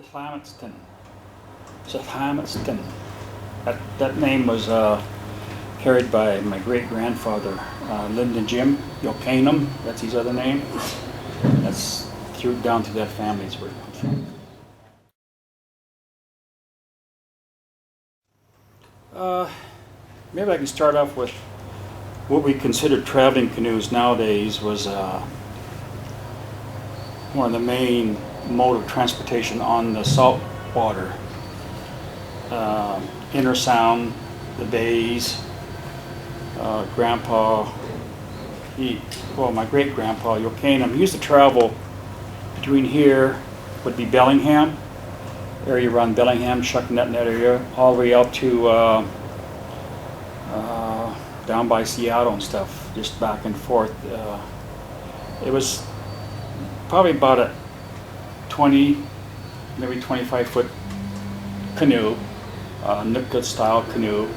Swanaset. That name was carried by my great-grandfather, Lyndon Jim Yokanum. That's his other name. That's through down to that family is where it comes from. Maybe I can start off with what we consider traveling canoes nowadays was one of the main mode of transportation on the salt water. Inner Sound, the bays. Grandpa, my great-grandpa Yokanum, he used to travel between here, would be Bellingham, area around Bellingham, Shucknut in that area, all the way up to down by Seattle and stuff, just back and forth. It was probably about a 20, maybe 25-foot canoe, Nooksack style canoe.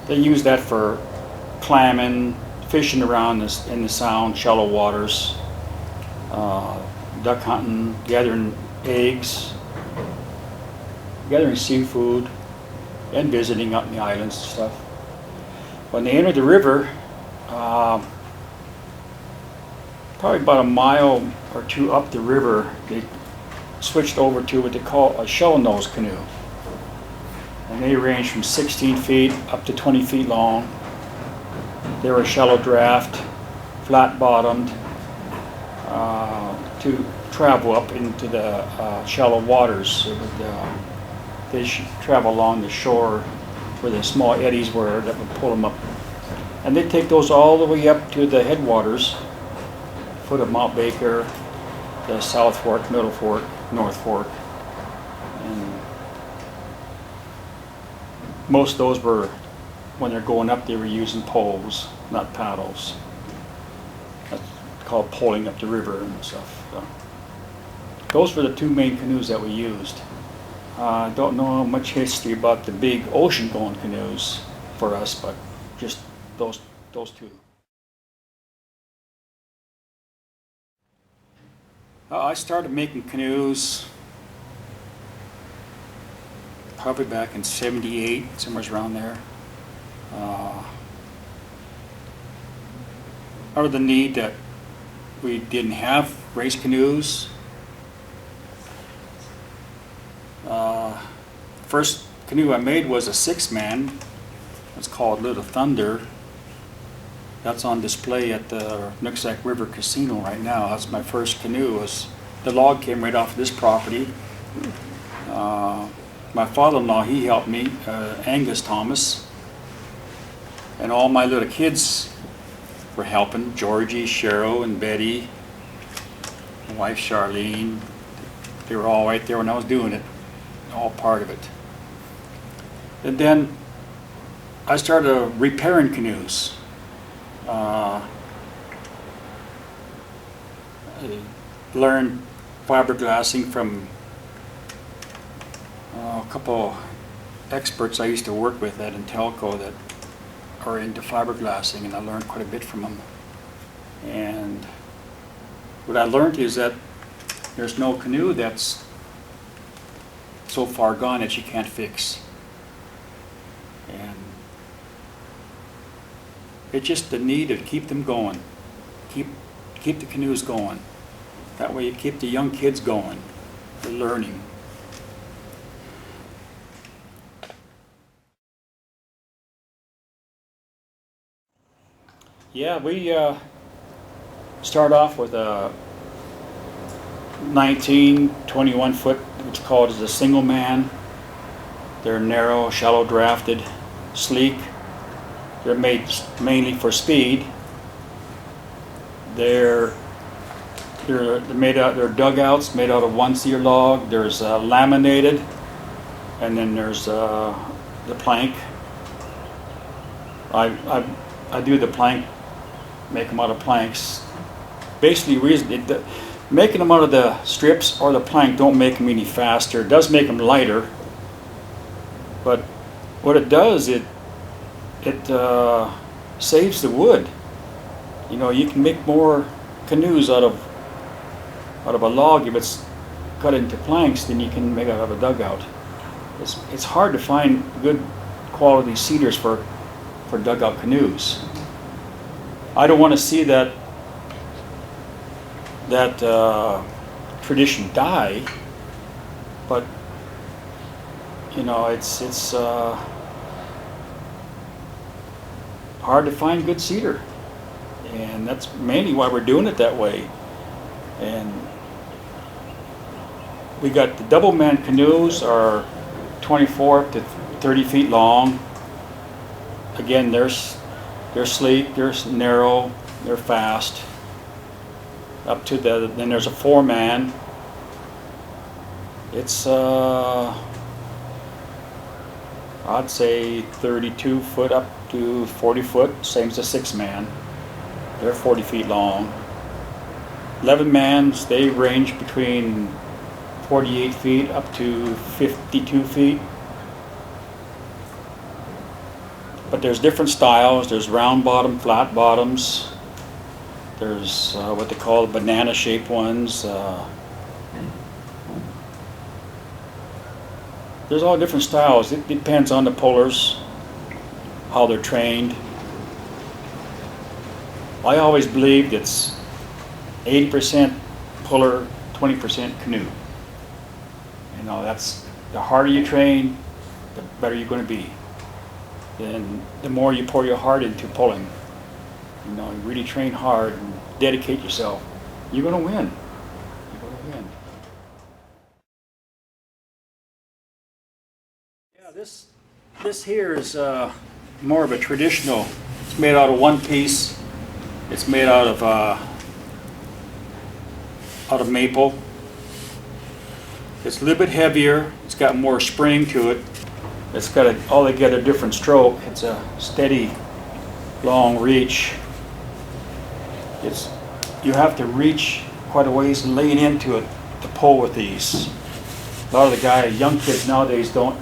They use that for clamming, fishing around in the sound, shallow waters, duck hunting, gathering eggs, gathering seafood, and visiting up in the islands and stuff. When they entered the river, probably about a mile or two up the river, they switched over to what they call a shell nose canoe. And they range from 16 feet up to 20 feet long. They were a shallow draft, flat bottomed, to travel up into the shallow waters. They should travel along the shore where the small eddies were that would pull them up. And they take those all the way up to the headwaters, foot of Mount Baker, the South Fork, Middle Fork, North Fork. And most of those were, when they're going up, they were using poles, not paddles. That's called poling up the river and stuff. So those were the two main canoes that we used. I don't know much history about the big ocean-going canoes for us, but just those two. I started making canoes probably back in '78, somewhere around there. Out of the need that we didn't have race canoes. First canoe I made was a 6-man. It's called Little Thunder. That's on display at the Nooksack River Casino right now. That's my first canoe. The log came right off of this property. My father-in-law, he helped me, Angus Thomas, and all my little kids were helping, Georgie, Cheryl, and Betty, my wife Charlene. They were all right there when I was doing it, all part of it. And then I started repairing canoes. I learned fiberglassing from a couple experts I used to work with at Intelco that are into fiberglassing, and I learned quite a bit from them. And what I learned is that there's no canoe that's so far gone that you can't fix. And it's just the need to keep them going, keep the canoes going. That way you keep the young kids going, they're learning. Yeah, we start off with a 21 foot, what's called as a single man. They're narrow, shallow drafted, sleek. They're made mainly for speed. They're dugouts made out of 1-seer log. There's laminated, and then there's the plank. I do the plank, make them out of planks. Basically, making them out of the strips or the plank don't make them any faster. It does make them lighter, but what it does, it saves the wood. You know, you can make more canoes out of out of a log, if it's cut into planks, then you can make it out of a dugout. It's hard to find good quality cedars for dugout canoes. I don't want to see that tradition die, but you know, it's hard to find good cedar, and that's mainly why we're doing it that way. And we got the double man canoes are 24 to 30 feet long. Again, they're sleek, they're narrow, they're fast. Up to then there's a 4-man. It's I'd say 32 foot up to 40 foot, same as a 6-man. They're 40 feet long. 11-mans, they range between 48 feet up to 52 feet. But there's different styles. There's round bottom, flat bottoms. There's what they call banana shaped ones. There's all different styles. It depends on the pullers, how they're trained. I always believed it's 80% puller, 20% canoe. You know, that's the harder you train, the better you're going to be. And the more you pour your heart into pulling, you know, you really train hard and dedicate yourself, you're going to win. You're going to win. Yeah, this here is more of a traditional. It's made out of one piece. It's made out of maple. It's a little bit heavier. It's got more spring to it. It's got altogether different stroke. It's a steady, long reach. You have to reach quite a ways and lean into it to pull with these. A lot of the young kids nowadays don't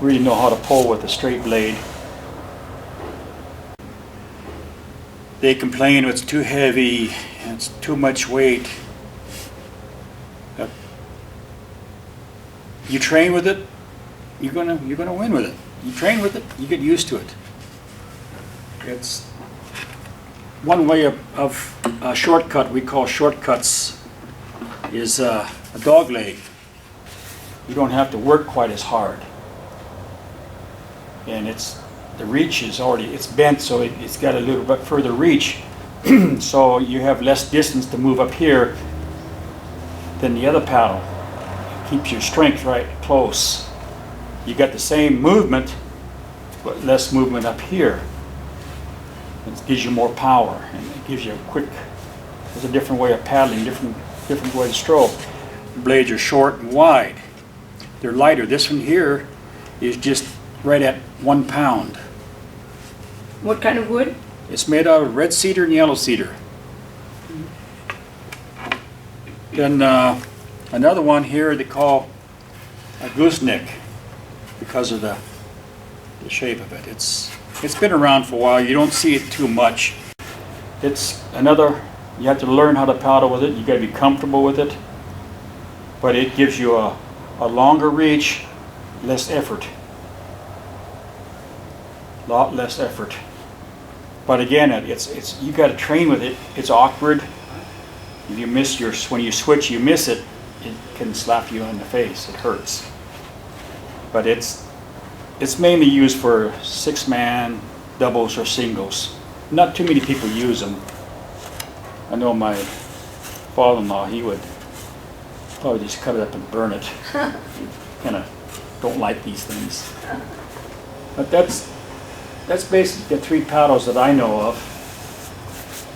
really know how to pull with a straight blade. They complain it's too heavy and it's too much weight. You train with it, you're gonna win with it. You train with it, you get used to it. It's one way of a shortcut we call shortcuts is a dog leg. You don't have to work quite as hard, and the reach is it's bent, so it's got a little bit further reach. So you have less distance to move up here than the other paddle. It keeps your strength right close. You got the same movement, but less movement up here. It gives you more power, and it gives you there's a different way of paddling, different way to stroke. The blades are short and wide. They're lighter. This one here is just right at 1 pound. What kind of wood? It's made out of red cedar and yellow cedar. Then another one here they call a gooseneck because of the shape of it. It's been around for a while. You don't see it too much. You have to learn how to paddle with it. You got to be comfortable with it. But it gives you a longer reach, less effort. A lot less effort. But again, you got to train with it. It's awkward. If you miss when you switch, you miss it. It can slap you in the face. It hurts. But it's mainly used for 6-man, doubles, or singles. Not too many people use them. I know my father-in-law, he would probably just cut it up and burn it. Kind of don't like these things. But that's basically the 3 paddles that I know of.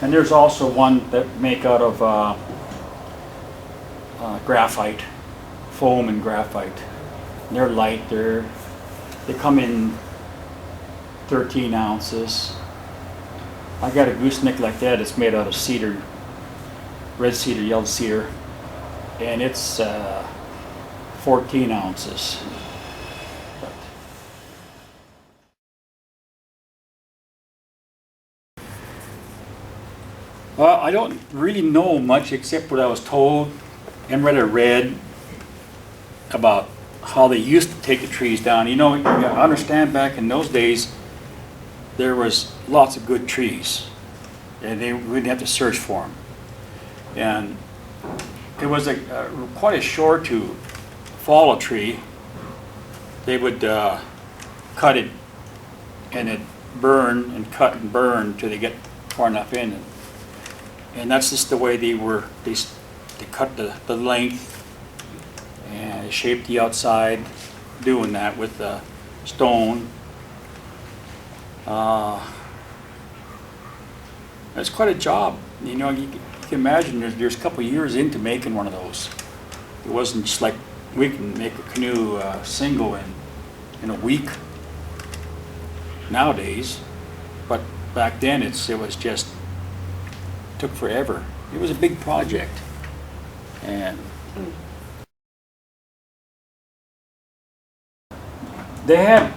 And there's also one that make out of graphite, foam and graphite. And they're light. They come in 13 ounces. I got a gooseneck like that. It's made out of cedar, red cedar, yellow cedar, and it's 14 ounces. But Well, I don't really know much except what I was told and what I read about how they used to take the trees down. You know, you gotta understand back in those days, there was lots of good trees, and we didn't have to search for them. And it was quite a chore to fall a tree. They would cut it, and it burn and cut and burn till they get far enough in. And that's just the way they cut the length and shaped the outside, doing that with the stone. It's quite a job. You know, you can imagine there's a couple of years into making one of those. It wasn't just like we can make a canoe single in a week nowadays, but back then it was just took forever. It was a big project, and they're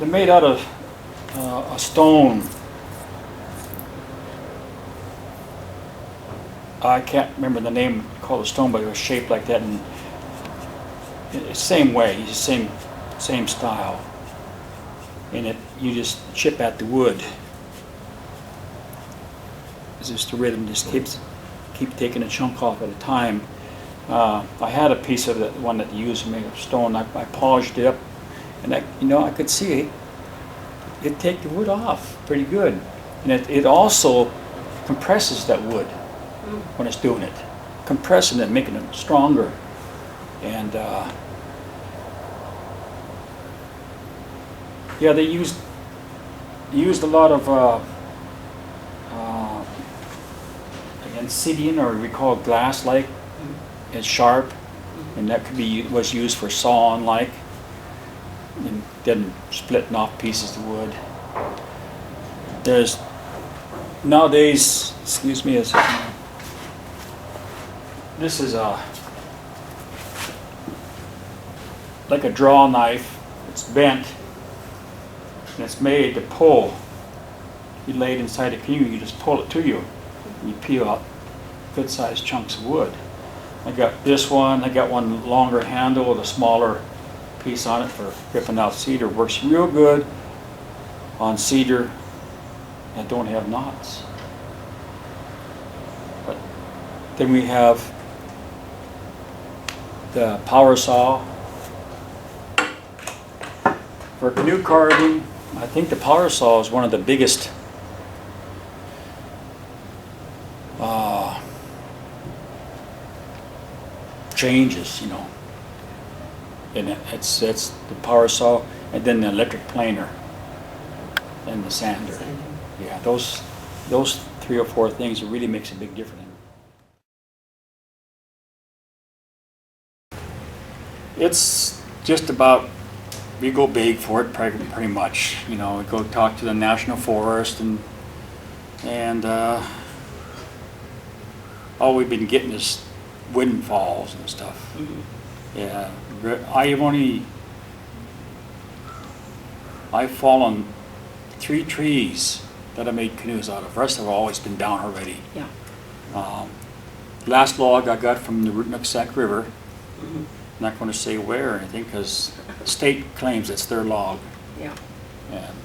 made out of a stone. I can't remember the name called the stone, but it was shaped like that, and it's same way, same style. And you just chip at the wood. It's just the rhythm just keep taking a chunk off at a time. I had a piece of the one that you used made of stone. I polished it up, and I could see it take the wood off pretty good, and it also compresses that wood when it's doing it, compressing it, making it stronger, and yeah, they used a lot of obsidian, or we call it glass-like. It's sharp, and that was used for sawing-like, and then splitting off pieces of wood. There's nowadays, excuse me, this is like a draw knife. It's bent, and it's made to pull. You lay it inside a canoe, you just pull it to you, and you peel out good-sized chunks of wood. I got this one. I got one longer handle with a smaller piece on it for ripping out cedar. Works real good on cedar that don't have knots. But then we have the power saw. For canoe carving, I think the power saw is one of the biggest changes, you know. And it's the power saw, and then the electric planer, and the sander. Yeah, those 3 or 4 things, it really makes a big difference. It's just about, we go big for it pretty much. You know, we go talk to the National Forest, and all we've been getting is windfalls and stuff. Yeah, I've fallen 3 trees that I made canoes out of. The rest have always been down already. Yeah. Last log I got from the Nooksack River. I'm not going to say where or anything, because the state claims it's their log. Yeah. And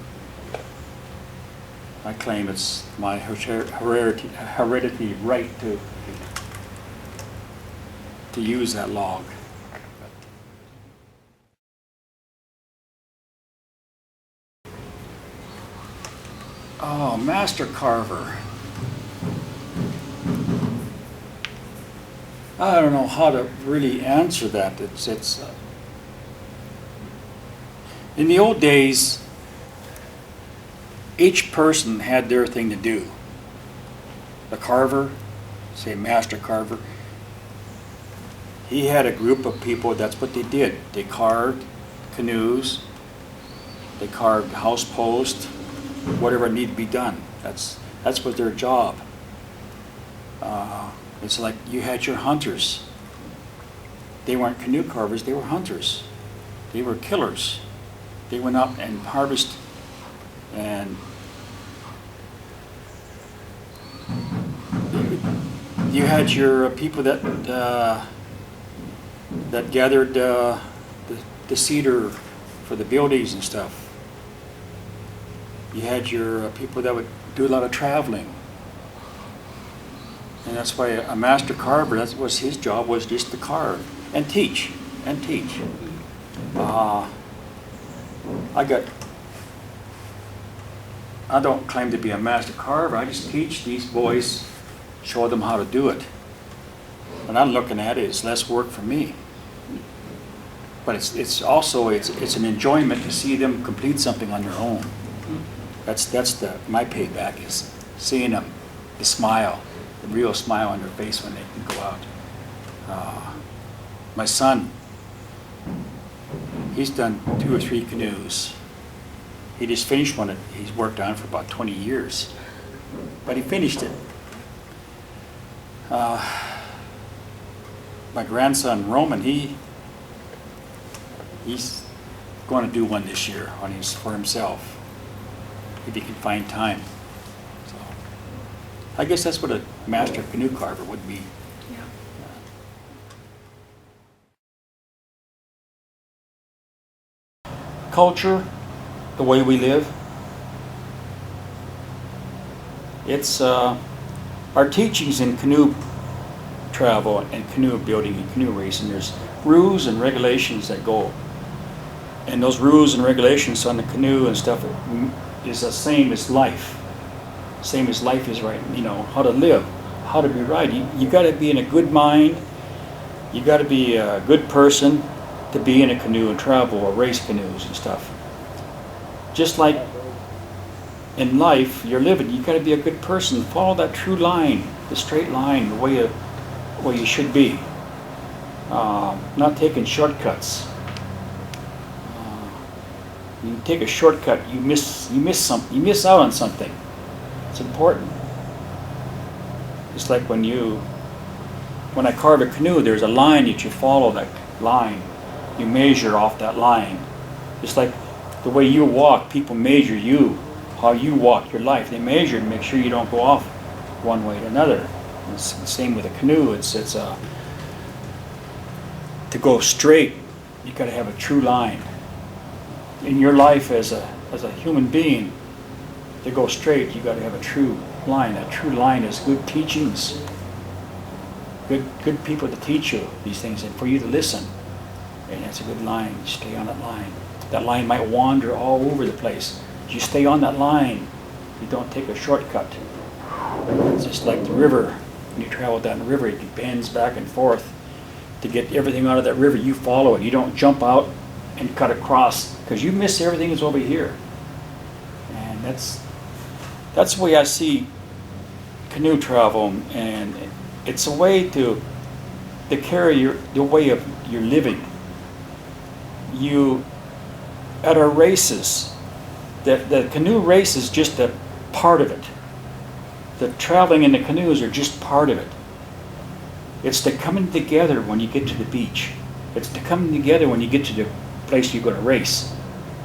I claim it's my heredity right to use that log. Oh, master carver. I don't know how to really answer that. It's in the old days, each person had their thing to do. The carver, say master carver, he had a group of people. That's what they did. They carved canoes, they carved house posts, whatever needed to be done. That's what their job. It's like you had your hunters. They weren't canoe carvers, they were hunters. They were killers. They went out and harvested and You had your people that that gathered the cedar for the buildings and stuff. You had your people that would do a lot of traveling. And that's why a master carver, that was his job, was just to carve and teach, and teach. I don't claim to be a master carver, I just teach these boys, show them how to do it. When I'm looking at it, it's less work for me. But it's also an enjoyment to see them complete something on their own. That's my payback, is seeing them, the smile, the real smile on their face when they can go out. My son, he's done 2 or 3 canoes. He just finished one that he's worked on for about 20 years, but he finished it. My grandson Roman, he's going to do one this year for himself, if he can find time. So I guess that's what a master canoe carver would be. Yeah. Culture, the way we live. It's our teachings in canoe travel and canoe building and canoe racing. There's rules and regulations that go, and those rules and regulations on the canoe and stuff is the same as life. Same as life is, right? You know, how to live, how to be right. You got to be in a good mind. You got to be a good person to be in a canoe and travel or race canoes and stuff. Just like in life, you're living, you got to be a good person. Follow that true line, the straight line, the way you should be. Not taking shortcuts. You take a shortcut, you miss something. You miss out on something. It's important. It's like when I carve a canoe, there's a line that you follow. That line, you measure off that line. It's like the way you walk, people measure you, how you walk your life. They measure to make sure you don't go off one way to another. And it's the same with a canoe. It's to go straight, you got to have a true line. In your life as a human being, to go straight, you got to have a true line. That true line is good teachings, good people to teach you these things and for you to listen. And that's a good line. You stay on that line. That line might wander all over the place. You stay on that line. You don't take a shortcut. It's just like the river. When you travel down the river, it bends back and forth. To get everything out of that river, you follow it. You don't jump out and cut across, because you miss everything that's over here. And that's the way I see canoe travel, and it's a way to carry the way of your living. You, at our races, the canoe race is just a part of it. The traveling in the canoes are just part of it. It's the coming together when you get to the beach. It's the coming together when you get to the place you're going to race.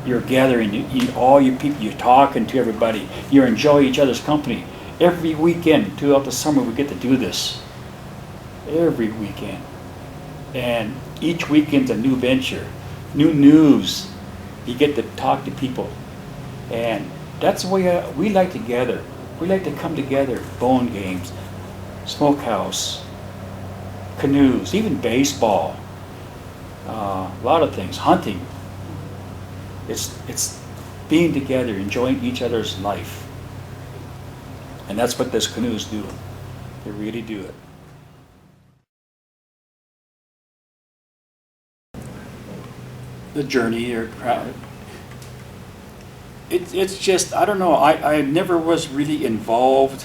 You're gathering, all your people, you're talking to everybody, you enjoy each other's company. Every weekend throughout the summer we get to do this. Every weekend. And each weekend's a new venture, new news. You get to talk to people. And that's the way we like to gather. We like to come together, bone games, smokehouse, canoes, even baseball, a lot of things, hunting. It's being together, enjoying each other's life. And that's what these canoes do. They really do it. The journey, it's just, I don't know, I never was really involved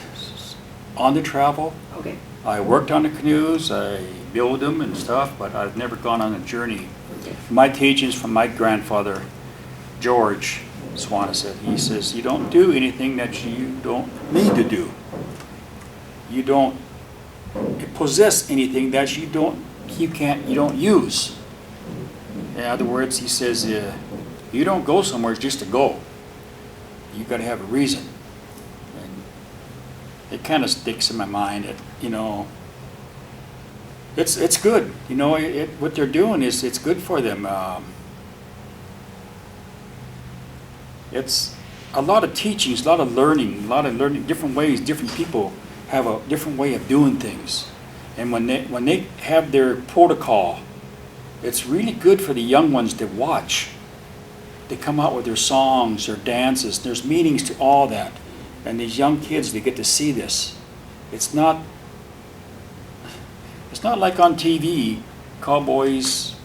on the travel. Okay. I worked on the canoes, I build them and stuff, but I've never gone on a journey. Okay. My teachings from my grandfather, George Swanaset, he says, you don't do anything that you don't need to do. You don't possess anything that you don't use. In other words, he says, you don't go somewhere just to go. You got to have a reason. And it kind of sticks in my mind that, It's good. You know, what they're doing is it's good for them. It's a lot of teachings, a lot of learning, different ways. Different people have a different way of doing things, and when they have their protocol, it's really good for the young ones to watch. They come out with their songs, their dances. There's meanings to all that, and these young kids, they get to see this. It's not like on TV, cowboys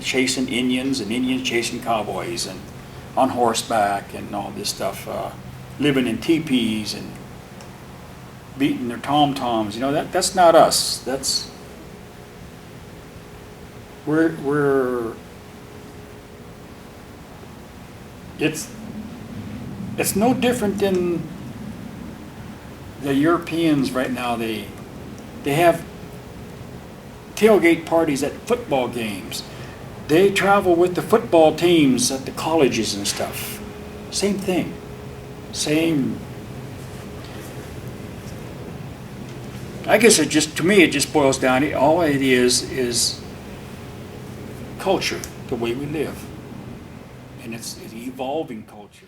chasing Indians and Indians chasing cowboys and on horseback and all this stuff, living in teepees and beating their tom-toms. You know, that's not us. It's no different than the Europeans right now. They have tailgate parties at football games. They travel with the football teams at the colleges and stuff. Same thing. Same. I guess to me it just boils down to all it is culture, the way we live. And it's an evolving culture.